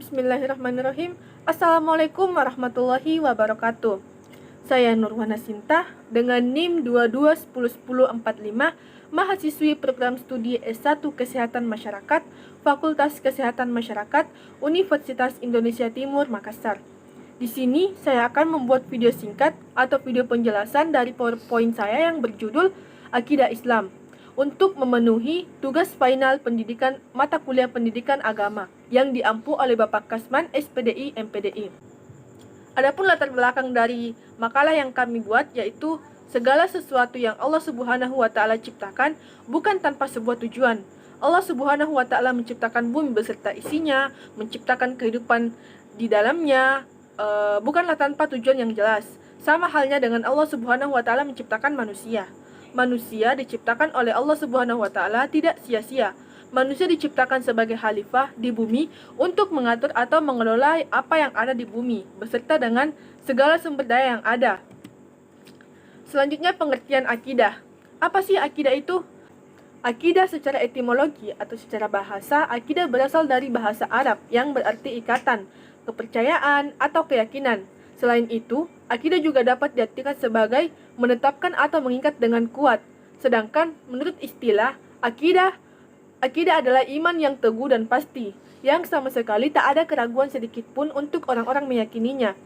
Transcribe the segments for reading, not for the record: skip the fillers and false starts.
Bismillahirrahmanirrahim. Assalamualaikum warahmatullahi wabarakatuh. Saya Nurwana Sinta dengan NIM 22101045, mahasiswi program studi S1 Kesehatan Masyarakat, Fakultas Kesehatan Masyarakat, Universitas Indonesia Timur, Makassar. Di sini saya akan membuat video singkat atau video penjelasan dari PowerPoint saya yang berjudul Akidah Islam untuk memenuhi tugas final pendidikan mata kuliah pendidikan agama yang diampu oleh Bapak Kasman SPDI MPDI. Adapun latar belakang dari makalah yang kami buat yaitu segala sesuatu yang Allah Subhanahu wa taala ciptakan bukan tanpa sebuah tujuan. Allah Subhanahu wa taala menciptakan bumi beserta isinya, menciptakan kehidupan di dalamnya, bukanlah tanpa tujuan yang jelas. Sama halnya dengan Allah Subhanahu wa taala menciptakan manusia. Manusia diciptakan oleh Allah Subhanahu wa taala tidak sia-sia. Manusia diciptakan sebagai khalifah di bumi untuk mengatur atau mengelola apa yang ada di bumi beserta dengan segala sumber daya yang ada. Selanjutnya pengertian akidah. Apa sih akidah itu? Akidah secara etimologi atau secara bahasa, akidah berasal dari bahasa Arab yang berarti ikatan, kepercayaan, atau keyakinan. Selain itu, akidah juga dapat diartikan sebagai menetapkan atau mengikat dengan kuat. Sedangkan menurut istilah, akidah adalah iman yang teguh dan pasti, yang sama sekali tak ada keraguan sedikit pun untuk orang-orang meyakininya.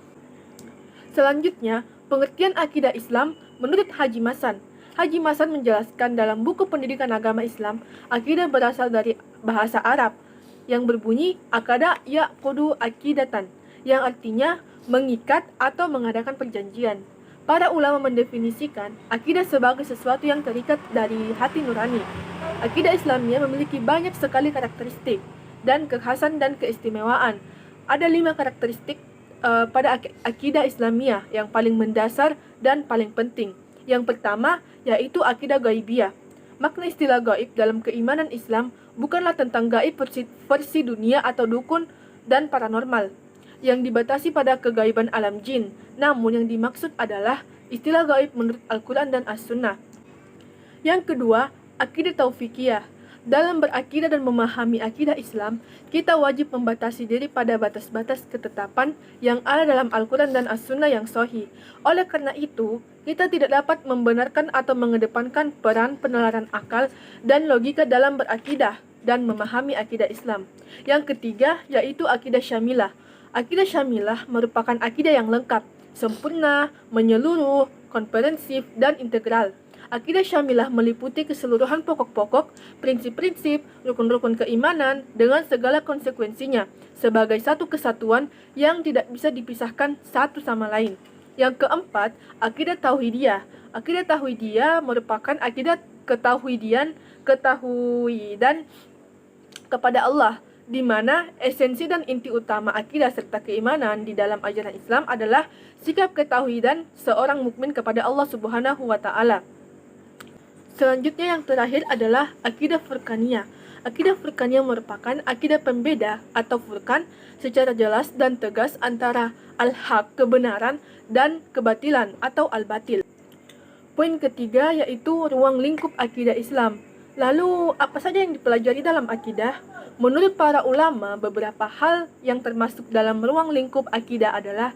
Selanjutnya, pengertian akidah Islam menurut Haji Masan. Haji Masan menjelaskan dalam buku pendidikan agama Islam, akidah berasal dari bahasa Arab yang berbunyi akada ya'qudu akidatan, yang artinya mengikat atau mengadakan perjanjian. Para ulama mendefinisikan akidah sebagai sesuatu yang terikat dari hati nurani. Akidah Islamiyah memiliki banyak sekali karakteristik dan kekhasan dan keistimewaan. Ada 5 karakteristik pada akidah Islamiyah yang paling mendasar dan paling penting. Yang pertama yaitu akidah gaibiyah. Makna istilah gaib dalam keimanan Islam bukanlah tentang gaib versi dunia atau dukun dan paranormal yang dibatasi pada kegaiban alam jin. Namun yang dimaksud adalah istilah gaib menurut Al-Quran dan As-Sunnah. Yang kedua, akidah taufikiyah. Dalam berakidah dan memahami akidah Islam, kita wajib membatasi diri pada batas-batas ketetapan yang ada dalam Al-Quran dan As-Sunnah yang sahih. Oleh karena itu, kita tidak dapat membenarkan atau mengedepankan peran penalaran akal dan logika dalam berakidah dan memahami akidah Islam. Yang ketiga, yaitu akidah syamilah. Akidah syamilah merupakan akidah yang lengkap, sempurna, menyeluruh, komprehensif, dan integral. Akidah syamilah meliputi keseluruhan pokok-pokok, prinsip-prinsip, rukun-rukun keimanan dengan segala konsekuensinya sebagai satu kesatuan yang tidak bisa dipisahkan satu sama lain. Yang keempat, akidah tauhidiyah. Akidah tauhidiyah merupakan akidah ketauhidan kepada Allah, di mana esensi dan inti utama akidah serta keimanan di dalam ajaran Islam adalah sikap ketauhidan seorang mukmin kepada Allah Subhanahu wa taala. Selanjutnya yang terakhir adalah akidah furqaniyah. Akidah furqaniyah merupakan akidah pembeda atau furqan secara jelas dan tegas antara al-haq, kebenaran, dan kebatilan atau al-batil. Poin ketiga yaitu ruang lingkup akidah Islam. Lalu apa saja yang dipelajari dalam akidah? Menurut para ulama, beberapa hal yang termasuk dalam ruang lingkup akidah adalah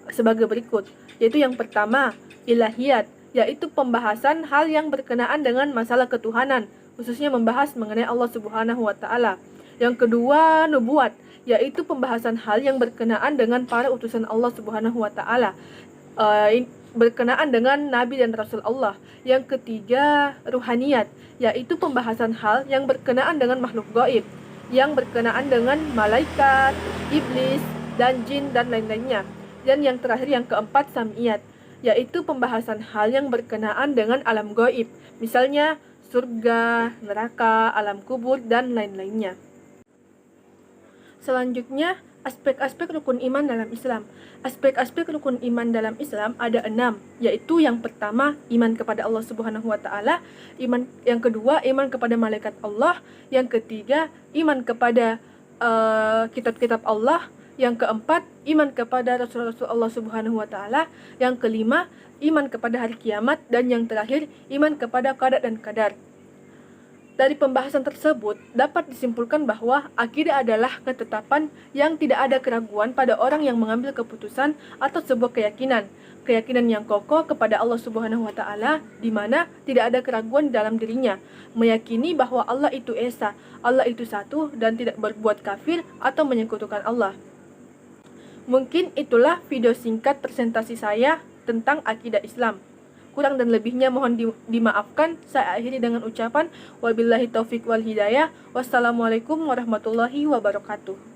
sebagai berikut, yaitu yang pertama, ilahiyat, yaitu pembahasan hal yang berkenaan dengan masalah ketuhanan, khususnya membahas mengenai Allah Subhanahu wa taala. Yang kedua, nubuat, yaitu pembahasan hal yang berkenaan dengan para utusan Allah Subhanahu wa taala, berkenaan dengan nabi dan rasul Allah. Yang ketiga, ruhaniyat, yaitu pembahasan hal yang berkenaan dengan makhluk gaib, yang berkenaan dengan malaikat, iblis, dan jin, dan lain-lainnya. Dan yang terakhir, yang keempat, sam'iyat, yaitu pembahasan hal yang berkenaan dengan alam gaib, misalnya surga, neraka, alam kubur, dan lain-lainnya. Selanjutnya, aspek-aspek rukun iman dalam Islam. Aspek-aspek rukun iman dalam Islam ada 6, yaitu yang pertama, iman kepada Allah Subhanahu wa taala, yang kedua, iman kepada malaikat Allah, yang ketiga, iman kepada kitab-kitab Allah, yang keempat, iman kepada Rasul-Rasul Allah Subhanahu wa taala, yang kelima, iman kepada hari kiamat, dan yang terakhir, iman kepada qada dan qadar. Dari pembahasan tersebut, dapat disimpulkan bahwa akidah adalah ketetapan yang tidak ada keraguan pada orang yang mengambil keputusan atau sebuah keyakinan. Keyakinan yang kokoh kepada Allah Subhanahu wa Ta'ala, di mana tidak ada keraguan di dalam dirinya. Meyakini bahwa Allah itu esa, Allah itu satu, dan tidak berbuat kafir atau menyekutukan Allah. Mungkin itulah video singkat presentasi saya tentang akidah Islam. Kurang dan lebihnya mohon dimaafkan. Saya akhiri dengan ucapan wabillahi taufik wal hidayah. Wassalamualaikum warahmatullahi wabarakatuh.